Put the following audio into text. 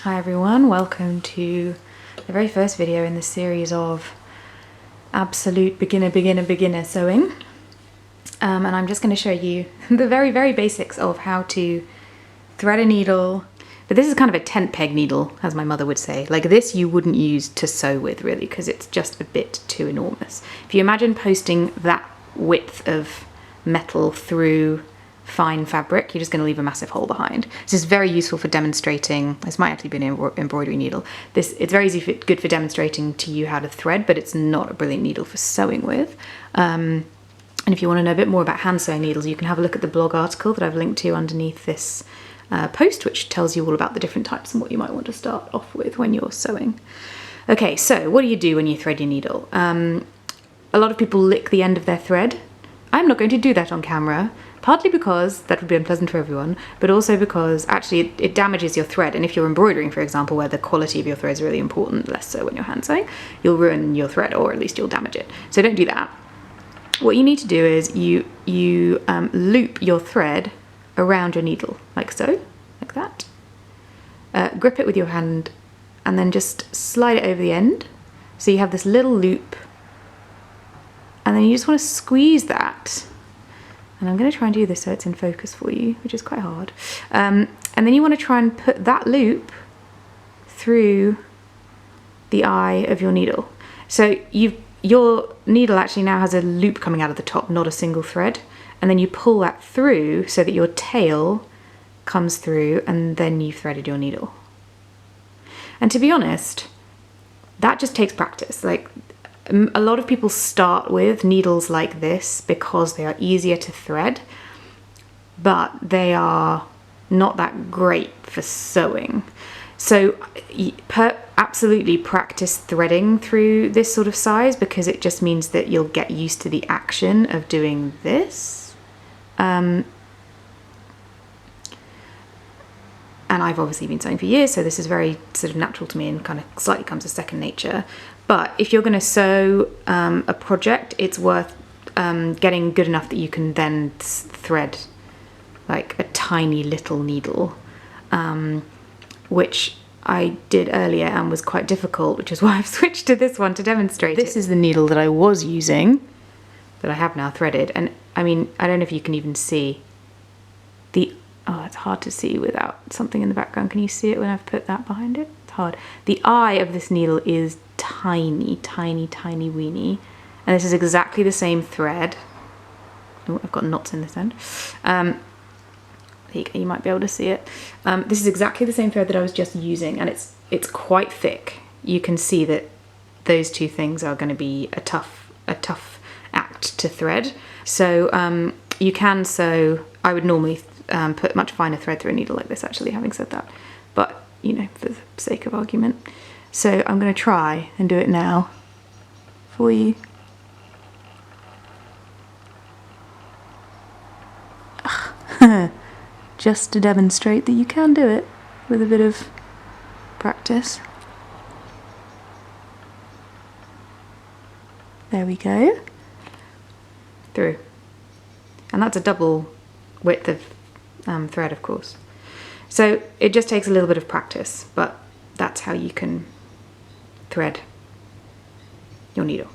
Hi everyone, welcome to the very first video in the series of absolute beginner sewing. And I'm just going to show you the very basics of how to thread a needle. But this is kind of a tent peg needle, as my mother would say. Like this you wouldn't use to sew with really, because it's just a bit too enormous. If you imagine posting that width of metal through fine fabric, you're just going to leave a massive hole behind. This is very useful for demonstrating. This might actually be an embroidery needle. It's very good for demonstrating to you how to thread, but it's not a brilliant needle for sewing with. And if you want to know a bit more about hand sewing needles, you can have a look at the blog article that I've linked to underneath this post, which tells you all about the different types and what you might want to start off with when you're sewing. Okay, so what do you do when you thread your needle? A lot of people lick the end of their thread. I'm not going to do that on camera. Partly because that would be unpleasant for everyone, but also because actually it damages your thread. And if you're embroidering, for example, where the quality of your thread is really important, less so when you're hand sewing, you'll ruin your thread, or at least you'll damage it. So don't do that. What you need to do is you loop your thread around your needle, like so, like that. Grip it with your hand and then just slide it over the end. So you have this little loop, and then you just want to squeeze that. And I'm going to try and do this so it's in focus for you, which is quite hard. And then you want to try and put that loop through the eye of your needle. So your needle actually now has a loop coming out of the top, not a single thread. And then you pull that through so that your tail comes through, and then you've threaded your needle. And to be honest, that just takes practice. Like, a lot of people start with needles like this because they are easier to thread, but they are not that great for sewing. So absolutely practice threading through this sort of size, because it just means that you'll get used to the action of doing this. And I've obviously been sewing for years, so this is very sort of natural to me and kind of slightly comes as second nature. But if you're going to sew a project, it's worth getting good enough that you can then thread like a tiny little needle, which I did earlier and was quite difficult, which is why I've switched to this one to demonstrate. This is the needle that I was using, that I have now threaded. And I mean, I don't know if you can even see oh, it's hard to see without something in the background. Can you see it when I've put that behind it? It's hard. The eye of this needle is tiny weeny. And this is exactly the same thread. Oh, I've got knots in this end. There you go, you might be able to see it. This is exactly the same thread that I was just using, and it's quite thick. You can see that those two things are going to be a tough act to thread. So you can sew. I would normally put much finer thread through a needle like this, actually, having said that, but you know, for the sake of argument. So I'm going to try and do it now for you. Just to demonstrate that you can do it with a bit of practice. There we go. Through. And that's a double width of thread, of course. So it just takes a little bit of practice, but that's how you can thread your needle.